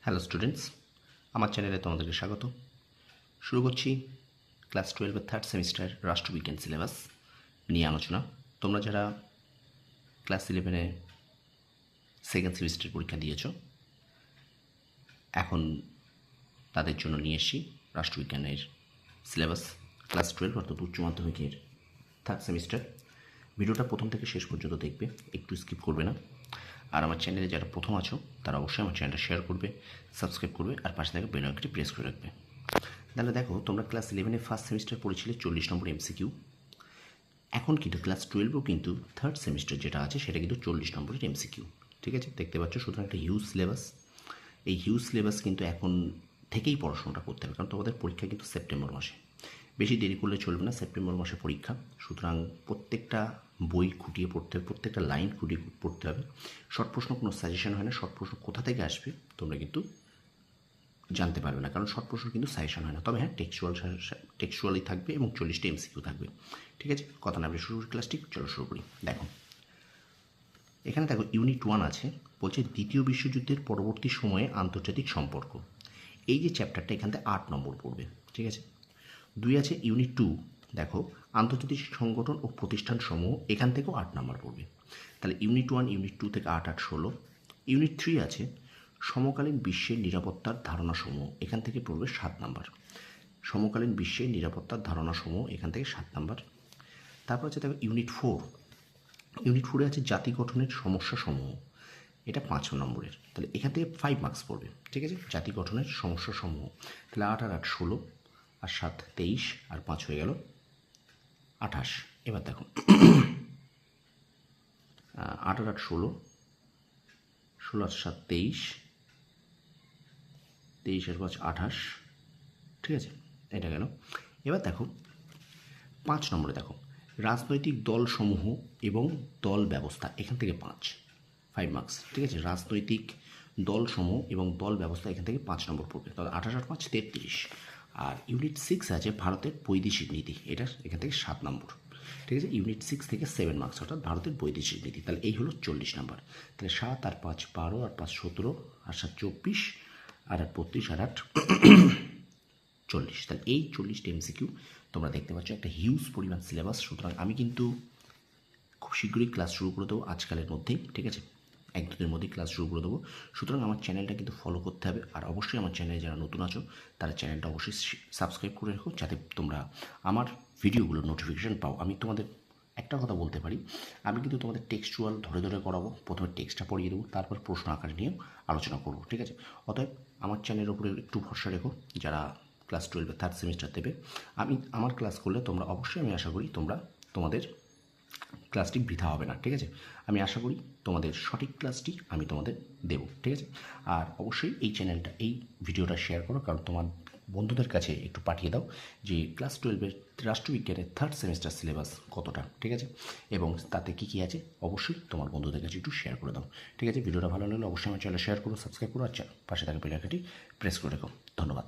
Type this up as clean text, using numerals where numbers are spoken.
Hello students, আমার চ্যানেলে তোমাদেরকে স্বাগত। শুরু করছি ক্লাস 12-এর থার্ড সেমিস্টার রাষ্ট্রবিজ্ঞান সিলেবাস নিয়ে আলোচনা। তোমরা যারা ক্লাস 11-এ সেকেন্ড সেমিস্টার পরীক্ষা দিয়েছ, এখন তাদের জন্য নিয়ে এসেছি রাষ্ট্রবিজ্ঞানের সিলেবাস ক্লাস 12 অর্থাৎ উচ্চ মাধ্যমিকের থার্ড সেমিস্টার। ভিডিওটা প্রথম থেকে শেষ পর্যন্ত দেখবে, একটু স্কিপ করবে না। আর আমার চ্যানেলে যারা প্রথম আছো তারা অবশ্যই আমার চ্যানেলটা শেয়ার করবে, সাবস্ক্রাইব করবে, আর পাশে থেকে বেল আইকনটি প্রেস করে রাখবে। তাহলে দেখো, তোমরা ক্লাস 11-এ ফার্স্ট সেমিস্টার পড়েছিলে 40 নম্বর এমসিকিউ। এখন কিন্তু ক্লাস 12-এও কিন্তু থার্ড সেমিস্টার যেটা আছে সেটা কিন্তু 40 নম্বরের এমসিকিউ। ঠিক আছে, দেখতে পাচ্ছ। সুতরাং একটা হিউজ সিলেবাস। এই হিউজ সিলেবাস কিন্তু এখন থেকেই পড়াশোনাটা করতে হবে, কারণ তোমাদের পরীক্ষা কিন্তু সেপ্টেম্বর মাসে। বেশি দেরি করলে চলবে না, সেপ্টেম্বর মাসে পরীক্ষা। সুতরাং প্রত্যেকটা বই খুঁটিয়ে পড়তে হবে, প্রত্যেকটা লাইন খুঁটিয়ে পড়তে হবে। শর্ট প্রশ্ন কোনো সাজেশন হয় না। শর্ট প্রশ্ন কোথা থেকে আসবে তোমরা কিন্তু জানতে পারবে না, কারণ শর্ট প্রশ্ন কিন্তু সাজেশন হয় না। তবে হ্যাঁ, টেক্সচুয়ালি থাকবে এবং 40টা এমসিকিউ থাকবে। ঠিক আছে, কথা না বলে শুরু করি ক্লাসটি। চলো শুরু করি। দেখো, এখানে দেখো ইউনিট 1 আছে, বলছে দ্বিতীয় বিশ্বযুদ্ধের পরবর্তী সময়ে আন্তর্জাতিক সম্পর্ক। এই যে চ্যাপ্টারটা, এখান থেকে 8 নম্বর পড়বে। ঠিক আছে। 2 আছে ইউনিট 2, দেখো আন্তর্জাতিক সংগঠন ও প্রতিষ্ঠান সমূহ, এখান থেকেও 8 নম্বর পড়বে। তাহলে ইউনিট 1, ইউনিট 2 থেকে 8 8 16। ইউনিট 3 আছে সমকালীন বিশ্বের নিরাপত্তার ধারণাসমূহ, এখান থেকে পড়বে 7 নম্বর। সমকালীন বিশ্বের নিরাপত্তার ধারণাসমূহ, এখান থেকে 7 নম্বর। তারপর আছে দেখো ইউনিট 4। ইউনিট 4-এ আছে জাতি গঠনের সমস্যাসমূহ, এটা 5 নম্বরের। তাহলে এখান থেকে 5 মার্কস পড়বে। ঠিক আছে, জাতি গঠনের সমস্যাসমূহ। তাহলে 8 আর 8 16, আর 7 23, আর 5 হয়ে গেল 28। এবার দেখো 8 আর 8 16, 16 আর 7 23, 23 আর 5 28। ঠিক আছে, এটা গেল। এবার দেখো 5 নম্বরে দেখো রাজনৈতিক দলসমূহ এবং দল ব্যবস্থা, এখান থেকে 5 মার্কস। ঠিক আছে, রাজনৈতিক দলসমূহ এবং দল ব্যবস্থা, এখান থেকে 5 নম্বর পড়বে। তাহলে 28 আর 5 33। আর ইউনিট 6 আছে ভারতের বৈদেশিক নীতি, এটা এখান থেকে 7 নম্বর। ঠিক আছে, ইউনিট 6 থেকে 7 মার্কস, অর্থাৎ ভারতের বৈদেশিক নীতি। তাহলে এই হলো 40 নম্বর। তাহলে 7 আর 5 12, আর 5 17, আর 7 24, আর 8 32, আর 8 40। তাহলে এই 40টা এমসিকিউ তোমরা দেখতে পাচ্ছ, একটা হিউজ পরিমাণ সিলেবাস। সুতরাং আমি কিন্তু খুব শীঘ্রই ক্লাস শুরু করে দেবো, আজকালের মধ্যেই। ঠিক আছে, 1-2 দিনের মধ্যেই ক্লাস শুরু করে দেবো। সুতরাং আমার চ্যানেলটা কিন্তু ফলো করতে হবে। আর অবশ্যই আমার চ্যানেলে যারা নতুন আছো তারা চ্যানেলটা অবশ্যই সাবস্ক্রাইব করে রাখো, যাতে তোমরা আমার ভিডিওগুলোর নোটিফিকেশান পাও। আমি তোমাদের একটা কথা বলতে পারি, আমি কিন্তু তোমাদের টেক্সচুয়াল ধরে ধরে করাবো। প্রথমে টেক্সটটা পড়িয়ে দেবো, তারপর প্রশ্ন আকারে নিয়েও আলোচনা করবো। ঠিক আছে, অতএব আমার চ্যানেলের উপরে একটু ভরসা রেখো। যারা ক্লাস 12-এ থার্ড সেমিস্টার দেবে, আমার ক্লাস করলে তোমরা অবশ্যই, আমি আশা করি তোমাদের ক্লাসটি বৃথা হবে না। ঠিক আছে, আমি আশা করি তোমাদের সঠিক ক্লাসটি আমি তোমাদের দেবো। ঠিক আছে, আর অবশ্যই এই চ্যানেলটা, এই ভিডিওটা শেয়ার করো, কারণ তোমার বন্ধুদের কাছে একটু পাঠিয়ে দাও যে ক্লাস 12-এর রাষ্ট্রবিজ্ঞানের থার্ড সেমিস্টার সিলেবাস কতটা। ঠিক আছে, এবং তাতে কী কী আছে অবশ্যই তোমার বন্ধুদের কাছে একটু শেয়ার করে দাও। ঠিক আছে, ভিডিওটা ভালো লাগলে অবশ্যই আমার চ্যানেল শেয়ার করো, সাবস্ক্রাইব করো, আর পাশে থাকা বেল আইকনটি প্রেস করে রাখো। ধন্যবাদ।